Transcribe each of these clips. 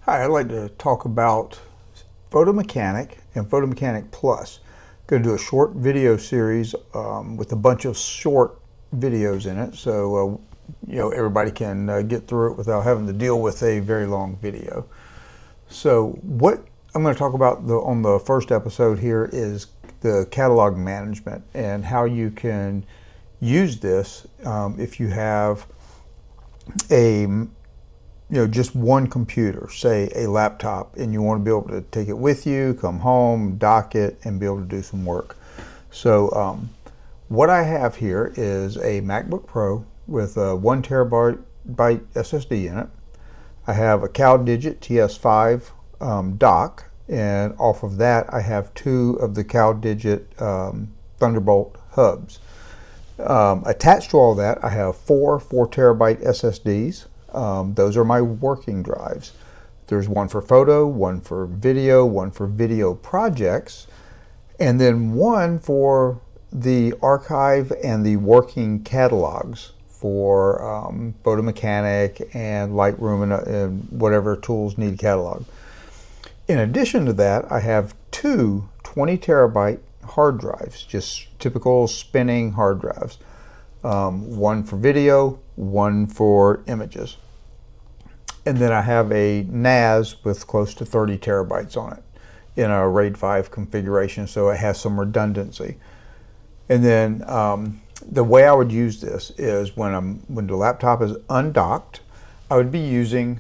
Hi, I'd like to talk about Photomechanic and Photomechanic Plus. I'm going to do a short video series with a bunch of short videos in it, so everybody can get through it without having to deal with a very long video. So what I'm going to talk about on the first episode here is the catalog management and how you can use this if you have just one computer, say a laptop, and you want to be able to take it with you, come home, dock it, and be able to do some work. So what I have here is a MacBook Pro with a 1 terabyte SSD in it. I have a CalDigit TS5 dock, and off of that I have 2 of the CalDigit Thunderbolt hubs. Attached to all that, I have 4 terabyte SSDs. Those are my working drives. There's one for photo, one for video projects, and then one for the archive and the working catalogs for Photomechanic and Lightroom and whatever tools need catalog. In addition to that, I have 2 20 terabyte hard drives, just typical spinning hard drives. One for video, one for images. And then I have a NAS with close to 30 terabytes on it in a RAID 5 configuration, so it has some redundancy. And then the way I would use this is when the laptop is undocked, I would be using,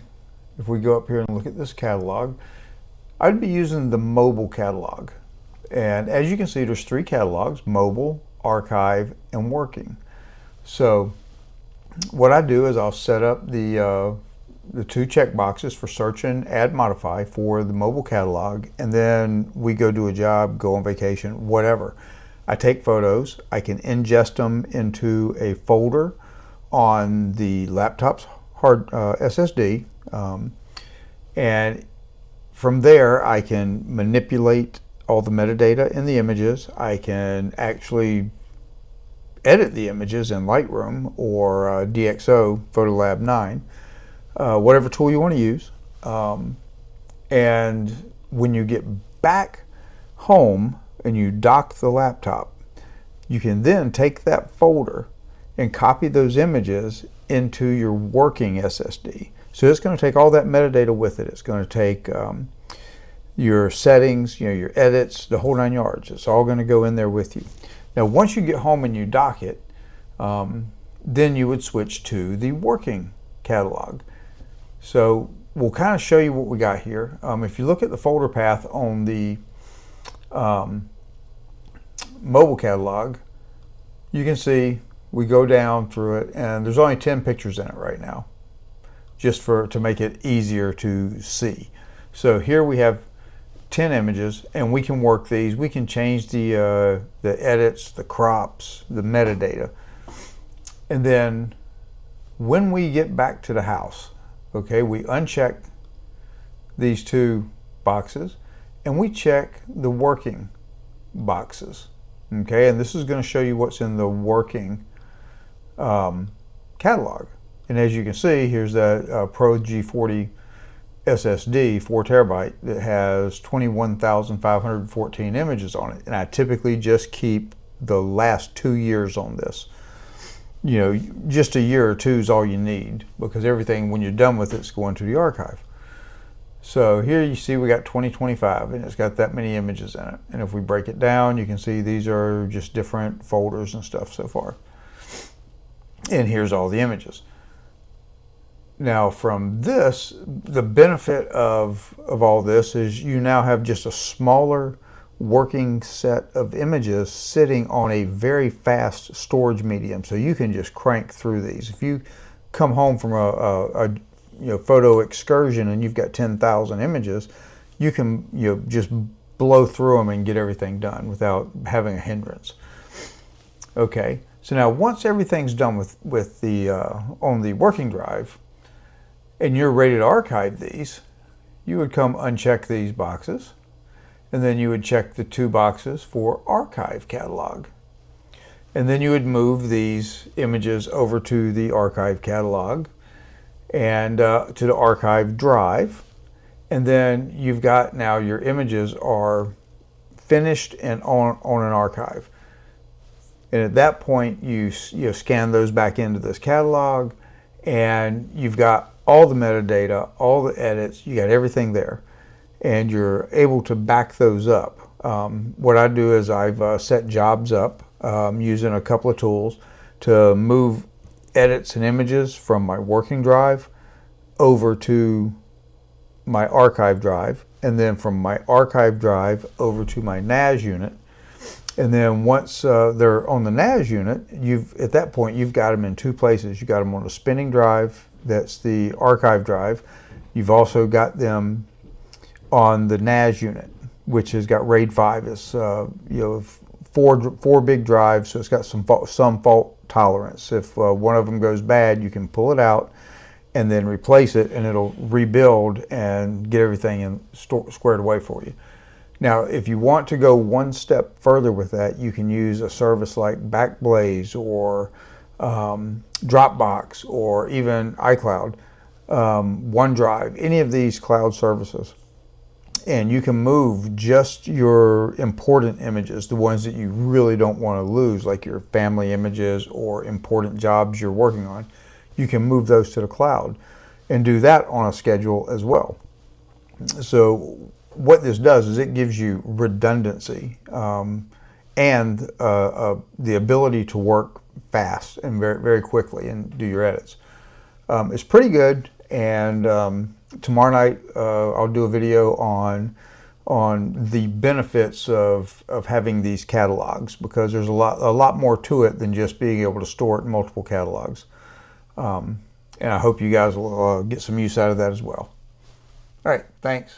if we go up here and look at this catalog, I would be using the mobile catalog. And as you can see, there's 3 catalogs: mobile, archive, and working. So what I do is I'll set up the 2 check boxes for search and add modify for the mobile catalog, and then we go do a job, go on vacation, whatever. I take photos, I can ingest them into a folder on the laptop's hard SSD, and from there I can manipulate all the metadata in the images. I can actually edit the images in Lightroom or DxO PhotoLab 9, whatever tool you want to use. And when you get back home and you dock the laptop, you can then take that folder and copy those images into your working SSD. So it's going to take all that metadata with it. It's going to take your settings, your edits, the whole 9 yards. It's all going to go in there with you. Now, once you get home and you dock it, then you would switch to the working catalog. So we'll kind of show you what we got here. If you look at the folder path on the mobile catalog, you can see we go down through it, and there's only 10 pictures in it right now, just to make it easier to see. So here we have 10 images, and we can work these. We can change the edits, the crops, the metadata. And then when we get back to the house, okay, we uncheck these 2 boxes and we check the working boxes. Okay, and this is going to show you what's in the working catalog. And as you can see, here's that Pro G40 SSD, 4 terabyte, that has 21,514 images on it. And I typically just keep the last 2 years on this. Just a year or 2 is all you need, because everything, when you're done with it, is going to the archive. So here you see we got 2025, and it's got that many images in it. And if we break it down, you can see these are just different folders and stuff so far. And here's all the images. Now from this, the benefit of all this is you now have just a smaller working set of images sitting on a very fast storage medium, so you can just crank through these. If you come home from a photo excursion and you've got 10,000 images, you can just blow through them and get everything done without having a hindrance. Okay, so now once everything's done with the on the working drive, and you're ready to archive these, you would come uncheck these boxes, and then you would check the 2 boxes for archive catalog. And then you would move these images over to the archive catalog and to the archive drive. And then you've got now your images are finished and on an archive. And at that point, you scan those back into this catalog, and you've got all the metadata, all the edits, you got everything there, and you're able to back those up. What I do is I've set jobs up using a couple of tools to move edits and images from my working drive over to my archive drive, and then from my archive drive over to my NAS unit. And then once they're on the NAS unit, at that point you've got them in two places. You've got them on a spinning drive, that's the archive drive. You've also got them on the NAS unit, which has got RAID 5. It's four big drives, so it's got some fault tolerance. If one of them goes bad, you can pull it out and then replace it, and it'll rebuild and get everything squared away for you. Now, if you want to go one step further with that, you can use a service like Backblaze or Dropbox or even iCloud, OneDrive, any of these cloud services. And you can move just your important images, the ones that you really don't want to lose, like your family images or important jobs you're working on. You can move those to the cloud and do that on a schedule as well. So what this does is it gives you redundancy and the ability to work fast and very, very quickly and do your edits. It's pretty good, and tomorrow night I'll do a video on the benefits of having these catalogs, because there's a lot more to it than just being able to store it in multiple catalogs. And I hope you guys will get some use out of that as well. All right, thanks.